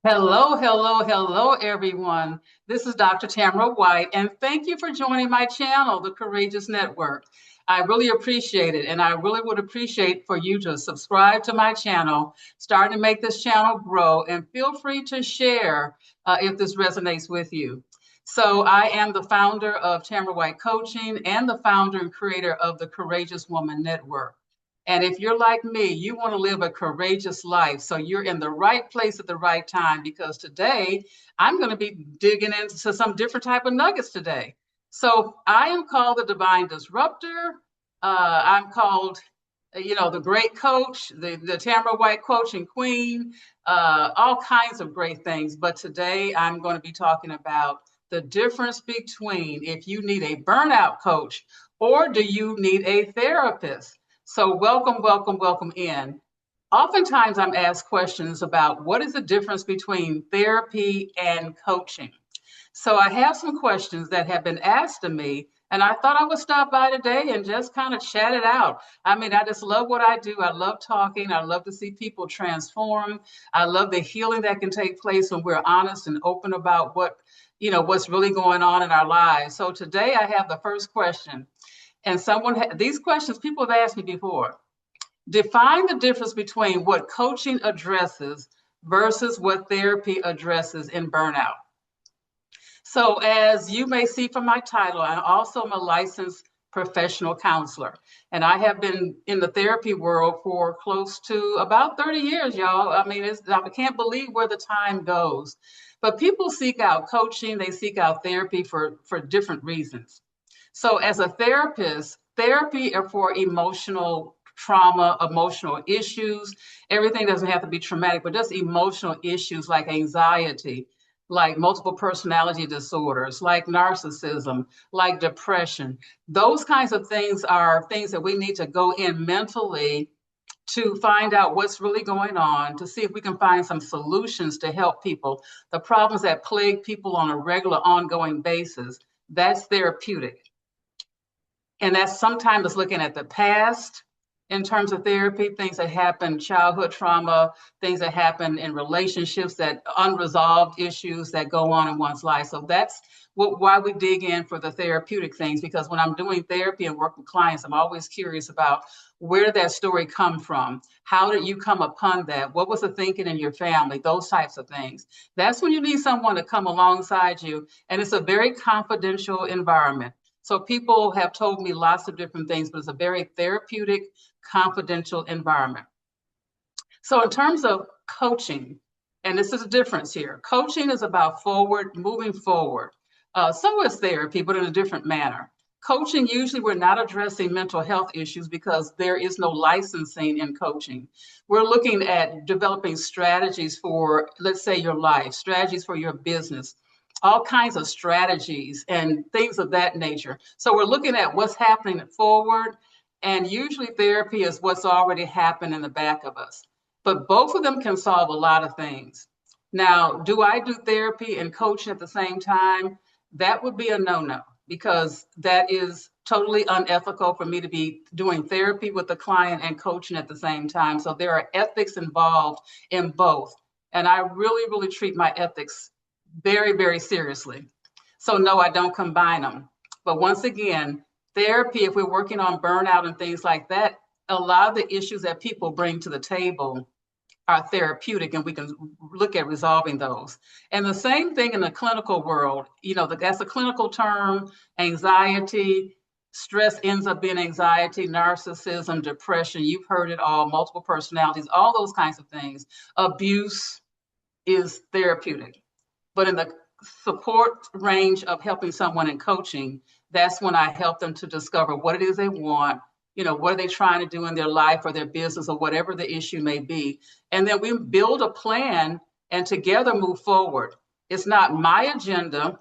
Hello, hello, hello, everyone. This is Dr. Tamara White, and thank you for joining my channel, The Courageous Network. I really appreciate it, and I really would appreciate for you to subscribe to my channel, start to make this channel grow, and feel free to share if this resonates with you. So I am the founder of Tamara White Coaching and the founder and creator of the Courageous Woman Network. And if you're like me, you want to live a courageous life. So you're in the right place at the right time because today I'm going to be digging into some different type of nuggets today. So I am called the Divine Disruptor. I'm called, the great coach, the Tamara White coaching queen, all kinds of great things. But today I'm going to be talking about the difference between if you need a burnout coach or do you need a therapist. So welcome, welcome, welcome in. Oftentimes I'm asked questions about what is the difference between therapy and coaching. So I have some questions that have been asked of me, and I thought I would stop by today and just kind of chat it out. I mean, I just love what I do. I love talking. I love to see people transform. I love the healing that can take place when we're honest and open about what's really going on in our lives. So today I have the first question. And these questions people have asked me before. Define the difference between what coaching addresses versus what therapy addresses in burnout. So as you may see from my title, I also am a licensed professional counselor. And I have been in the therapy world for close to about 30 years, y'all. I mean, I can't believe where the time goes. But people seek out coaching, they seek out therapy for different reasons. So as a therapist, therapy are for emotional trauma, emotional issues. Everything doesn't have to be traumatic, but just emotional issues like anxiety, like multiple personality disorders, like narcissism, like depression. Those kinds of things are things that we need to go in mentally to find out what's really going on, to see if we can find some solutions to help people. The problems that plague people on a regular, ongoing basis, that's therapeutic. And that's sometimes looking at the past in terms of therapy, things that happen, childhood trauma, things that happen in relationships, that unresolved issues that go on in one's life. So that's why we dig in for the therapeutic things, because when I'm doing therapy and work with clients, I'm always curious about where did that story come from? How did you come upon that? What was the thinking in your family? Those types of things. That's when you need someone to come alongside you. And it's a very confidential environment. So people have told me lots of different things, but it's a very therapeutic, confidential environment. So in terms of coaching, and this is a difference here, coaching is about moving forward. So is therapy, but in a different manner. Coaching, usually we're not addressing mental health issues because there is no licensing in coaching. We're looking at developing strategies for, let's say, your life, strategies for your business, all kinds of strategies and things of that nature. So we're looking at what's happening forward, and usually therapy is what's already happened in the back of us. But both of them can solve a lot of things. Now, do I do therapy and coaching at the same time? That would be a no-no, because that is totally unethical for me to be doing therapy with the client and coaching at the same time. So there are ethics involved in both. And I really, really treat my ethics very, very seriously. So no, I don't combine them. But once again, therapy, if we're working on burnout and things like that, a lot of the issues that people bring to the table are therapeutic, and we can look at resolving those. And the same thing in the clinical world, that's a clinical term, anxiety, stress ends up being anxiety, narcissism, depression, you've heard it all, multiple personalities, all those kinds of things. Abuse is therapeutic. But in the support range of helping someone in coaching, that's when I help them to discover what it is they want, what are they trying to do in their life or their business or whatever the issue may be. And then we build a plan and together move forward. It's not my agenda,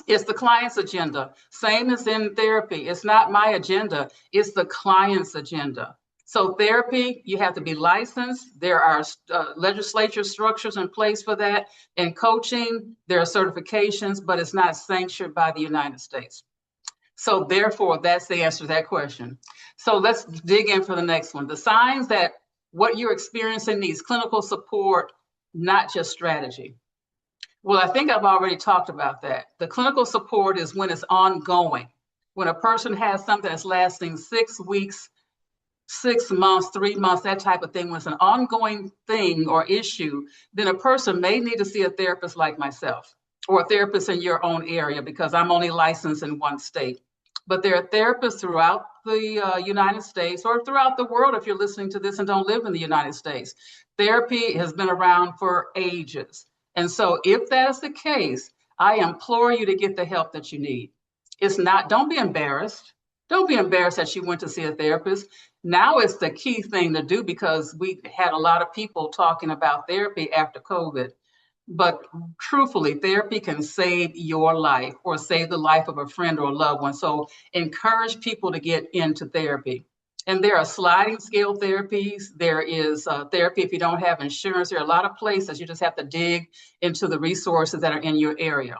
it's the client's agenda. Same as in therapy. It's not my agenda, it's the client's agenda. So therapy, you have to be licensed. There are legislature structures in place for that. In coaching, there are certifications, but it's not sanctioned by the United States. So therefore, that's the answer to that question. So let's dig in for the next one. The signs that what you're experiencing needs clinical support not just strategy. Well, I think I've already talked about that. The clinical support is when it's ongoing. When a person has something that's lasting 6 weeks, 6 months, 3 months, that type of thing, when it's an ongoing thing or issue, then a person may need to see a therapist like myself or a therapist in your own area because I'm only licensed in one state. But there are therapists throughout the United States or throughout the world if you're listening to this and don't live in the United States. Therapy has been around for ages. And so if that is the case, I implore you to get the help that you need. It's not, don't be embarrassed. Don't be embarrassed that you went to see a therapist. Now it's the key thing to do because we had a lot of people talking about therapy after COVID. But truthfully, therapy can save your life or save the life of a friend or a loved one. So encourage people to get into therapy. And there are sliding scale therapies. There is therapy if you don't have insurance. There are a lot of places you just have to dig into the resources that are in your area.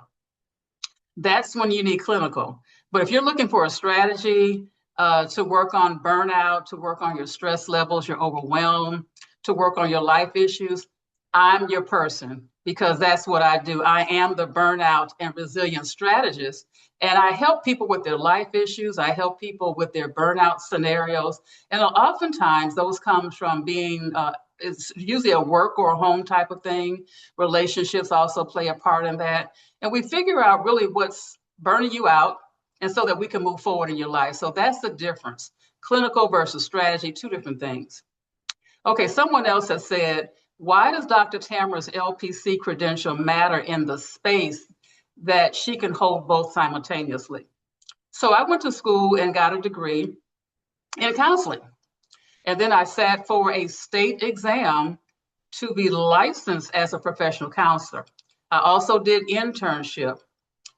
That's when you need clinical. But if you're looking for a strategy to work on burnout, to work on your stress levels, you're overwhelmed, to work on your life issues, I'm your person because that's what I do. I am the burnout and resilience strategist. And I help people with their life issues. I help people with their burnout scenarios. And oftentimes those come from being, it's usually a work or a home type of thing. Relationships also play a part in that. And we figure out really what's burning you out and so that we can move forward in your life. So that's the difference. Clinical versus strategy, two different things. Okay, someone else has said, why does Dr. Tamara's LPC credential matter in the space that she can hold both simultaneously? So I went to school and got a degree in counseling. And then I sat for a state exam to be licensed as a professional counselor. I also did internship.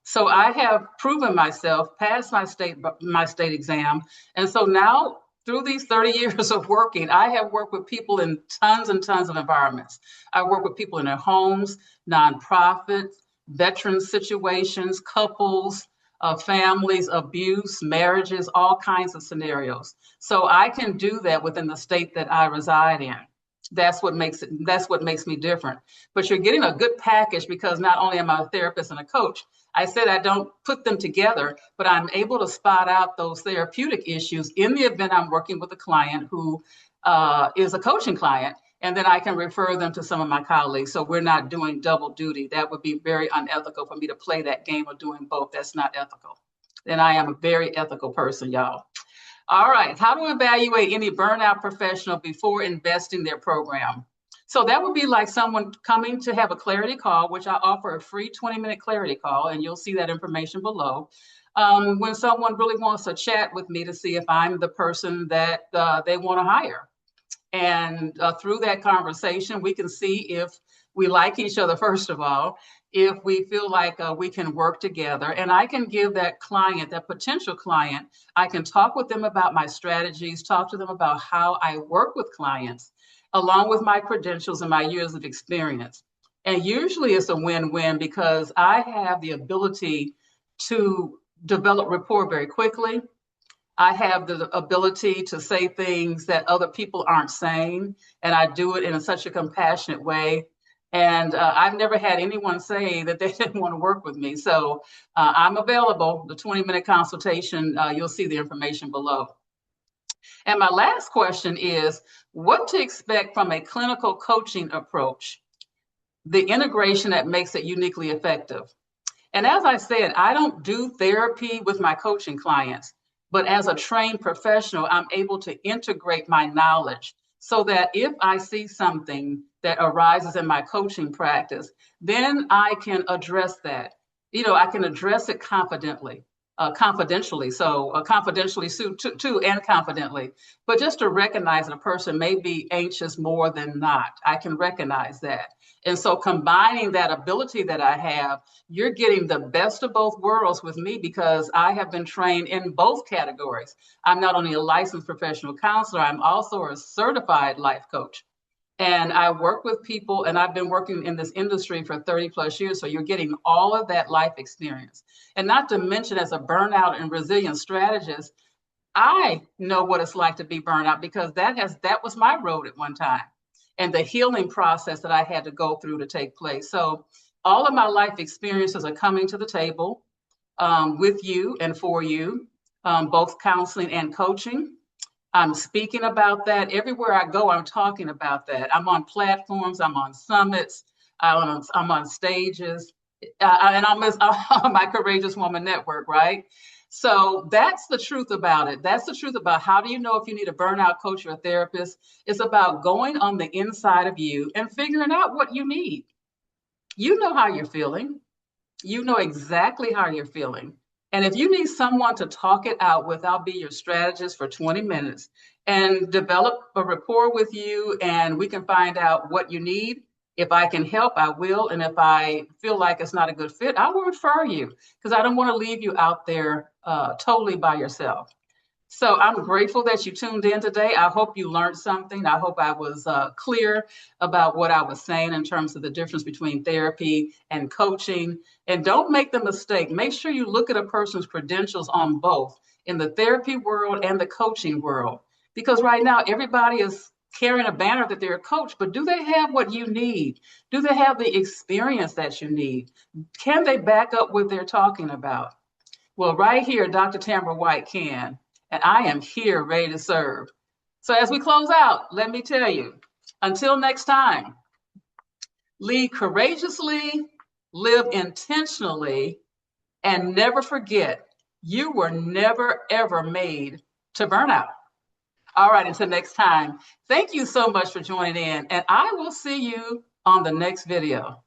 So I have proven myself, passed my state exam. And so now through these 30 years of working, I have worked with people in tons and tons of environments. I work with people in their homes, nonprofits, veteran situations, couples, families, abuse, marriages, all kinds of scenarios. So I can do that within the state that I reside in. That's what makes me different. But you're getting a good package because not only am I a therapist and a coach, I said I don't put them together, but I'm able to spot out those therapeutic issues in the event I'm working with a client who is a coaching client, and then I can refer them to some of my colleagues. So we're not doing double duty. That would be very unethical for me to play that game of doing both. That's not ethical. And I am a very ethical person, y'all. All right, how to evaluate any burnout professional before investing their program. So that would be like someone coming to have a clarity call, which I offer a free 20-minute clarity call, and you'll see that information below. When someone really wants to chat with me to see if I'm the person that they want to hire. And through that conversation, we can see if we like each other, first of all, if we feel like we can work together. And I can give that client, that potential client, I can talk with them about my strategies, talk to them about how I work with clients, along with my credentials and my years of experience. And usually it's a win-win because I have the ability to develop rapport very quickly. I have the ability to say things that other people aren't saying, and I do it in such a compassionate way. And I've never had anyone say that they didn't want to work with me. So I'm available, the 20-minute consultation, you'll see the information below. And my last question is, what to expect from a clinical coaching approach, the integration that makes it uniquely effective. And as I said, I don't do therapy with my coaching clients, but as a trained professional, I'm able to integrate my knowledge so that if I see something that arises in my coaching practice, then I can address that. I can address it confidentially. Confidentially too, and confidently. But just to recognize that a person may be anxious more than not, I can recognize that. And so combining that ability that I have, you're getting the best of both worlds with me because I have been trained in both categories. I'm not only a licensed professional counselor, I'm also a certified life coach. And I work with people, and I've been working in this industry for 30 plus years. So you're getting all of that life experience. And not to mention, as a burnout and resilience strategist, I know what it's like to be burnout because that was my road at one time. and the healing process that I had to go through to take place. So all of my life experiences are coming to the table with you and for you, both counseling and coaching. I'm speaking about that. Everywhere I go, I'm talking about that. I'm on platforms, I'm on summits, I'm on stages, and I'm on my Courageous Woman Network, right? So that's the truth about it. That's the truth about how do you know if you need a burnout coach or a therapist? It's about going on the inside of you and figuring out what you need. You know how you're feeling. You know exactly how you're feeling. And if you need someone to talk it out with, I'll be your strategist for 20 minutes and develop a rapport with you, and we can find out what you need. If I can help, I will. And if I feel like it's not a good fit, I will refer you because I don't want to leave you out there totally by yourself. So I'm grateful that you tuned in today. I hope you learned something. I hope I was clear about what I was saying in terms of the difference between therapy and coaching. And don't make the mistake. Make sure you look at a person's credentials on both in the therapy world and the coaching world. Because right now, everybody is carrying a banner that they're a coach, but do they have what you need? Do they have the experience that you need? Can they back up what they're talking about? Well, right here, Dr. Tamara White can, and I am here ready to serve. So as we close out, let me tell you, until next time, lead courageously, live intentionally, and never forget, you were never, ever made to burn out. All right, until next time, thank you so much for joining in, and I will see you on the next video.